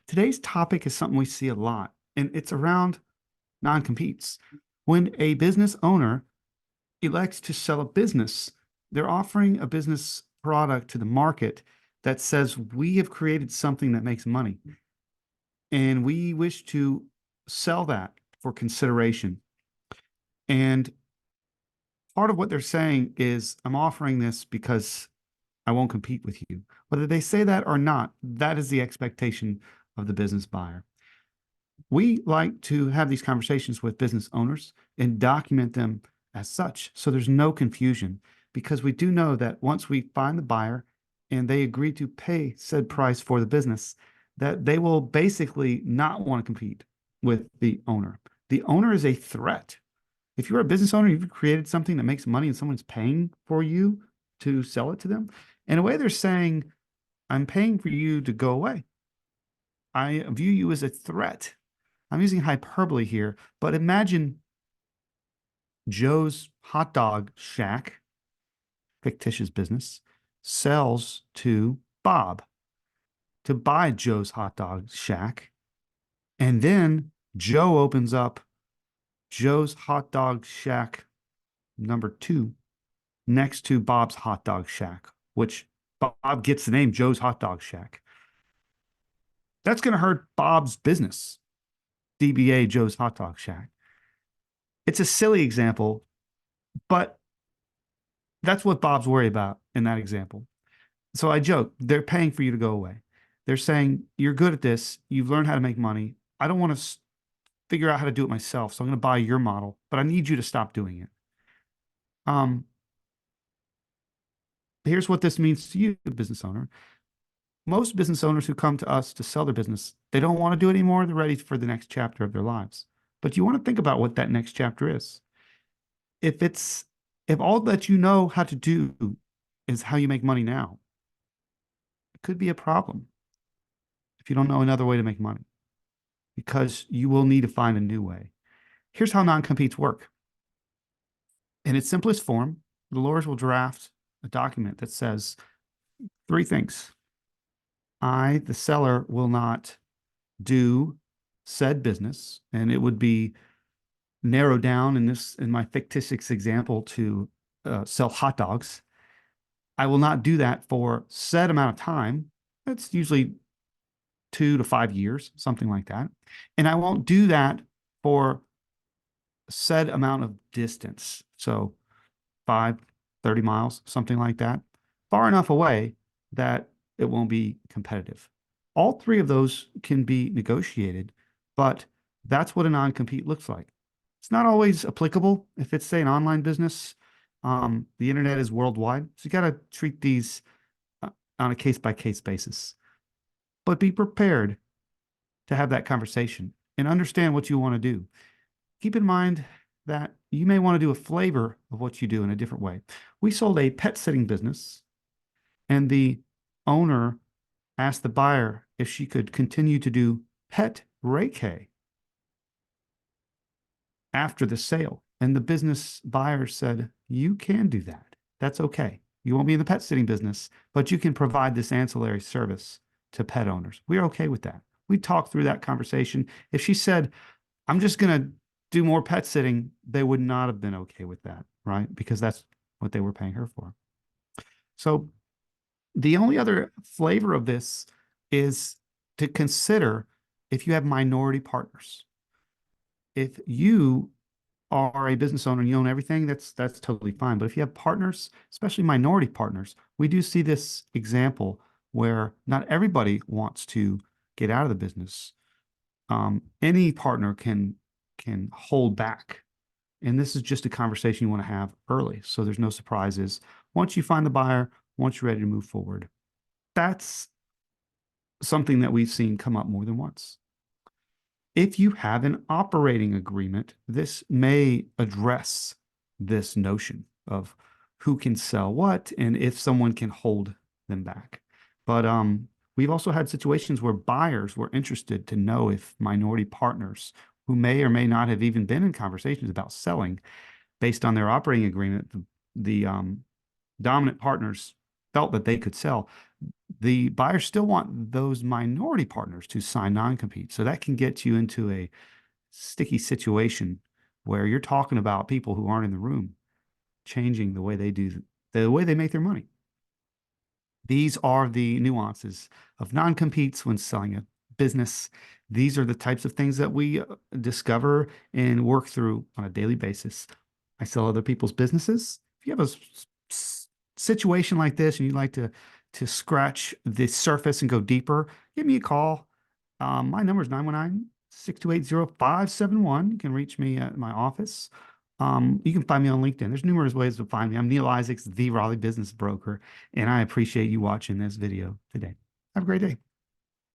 Today's topic is something we see a lot, and it's around non-competes. When a business owner elects to sell a business, they're offering a business product to the market that says, we have created something that makes money, and we wish to sell that for consideration. And part of what they're saying is, I'm offering this because I won't compete with you. Whether they say that or not, that is the expectation of the business buyer. We like to have these conversations with business owners and document them as such, so there's no confusion, because we do know that once we find the buyer and they agree to pay said price for the business, that they will basically not want to compete with the owner. The owner is a threat. If you're a business owner, you've created something that makes money and someone's paying for you to sell it to them. In a way, they're saying, I'm paying for you to go away. I view you as a threat. I'm using hyperbole here, but imagine Joe's hot dog shack, fictitious business, sells to Bob to buy Joe's hot dog shack. And then Joe opens up Joe's hot dog shack #2 next to Bob's hot dog shack, which Bob gets the name Joe's hot dog shack. That's going to hurt Bob's business, DBA Joe's hot dog shack. It's a silly example, but that's what Bob's worried about in that example. So I joke, they're paying for you to go away. They're saying, you're good at this. You've learned how to make money. I don't want to figure out how to do it myself. So I'm going to buy your model, but I need you to stop doing it. Here's what this means to you, business owner. Most business owners who come to us to sell their business, they don't want to do it anymore. They're ready for the next chapter of their lives. But you want to think about what that next chapter is. If all that you know how to do is how you make money now, it could be a problem if you don't know another way to make money, because you will need to find a new way. Here's how non-competes work. In its simplest form, the lawyers will draft a document that says 3 things. I, the seller, will not do said business, and it would be narrowed down in my fictitious example to sell hot dogs. I will not do that for said amount of time. That's usually 2 to 5 years, something like that. And I won't do that for said amount of distance. So 30 miles, something like that, far enough away that it won't be competitive. All 3 of those can be negotiated, but that's what a non-compete looks like. It's not always applicable if it's, say, an online business. The internet is worldwide, so you got to treat these on a case-by-case basis. But be prepared to have that conversation and understand what you want to do. Keep in mind that you may want to do a flavor of what you do in a different way. We sold a pet sitting business, and the owner asked the buyer if she could continue to do pet reiki after the sale. And the business buyer said, you can do that. That's okay. You won't be in the pet sitting business, but you can provide this ancillary service to pet owners. We're okay with that. We talked through that conversation. If she said, I'm just going to do more pet sitting, they would not have been okay with that, right? Because that's what they were paying her for. So the only other flavor of this is to consider if you have minority partners. If you are a business owner and you own everything, that's totally fine. But if you have partners, especially minority partners, we do see this example where not everybody wants to get out of the business. Any partner can hold back. And this is just a conversation you want to have early, so there's no surprises. Once you find the buyer, once you're ready to move forward, that's something that we've seen come up more than once. If you have an operating agreement, this may address this notion of who can sell what and if someone can hold them back. But we've also had situations where buyers were interested to know if minority partners who may or may not have even been in conversations about selling based on their operating agreement, the dominant partners felt that they could sell. The buyers still want those minority partners to sign non-compete. So that can get you into a sticky situation where you're talking about people who aren't in the room changing the way they make their money. These are the nuances of non-competes when selling a business. These are the types of things that we discover and work through on a daily basis. I sell other people's businesses. If you have a situation like this and you'd like to scratch the surface and go deeper, give me a call. My number is 919-628-0571. You can reach me at my office. You can find me on LinkedIn. There's numerous ways to find me. I'm Neal Isaacs, the Raleigh business broker, and I appreciate you watching this video today. Have a great day.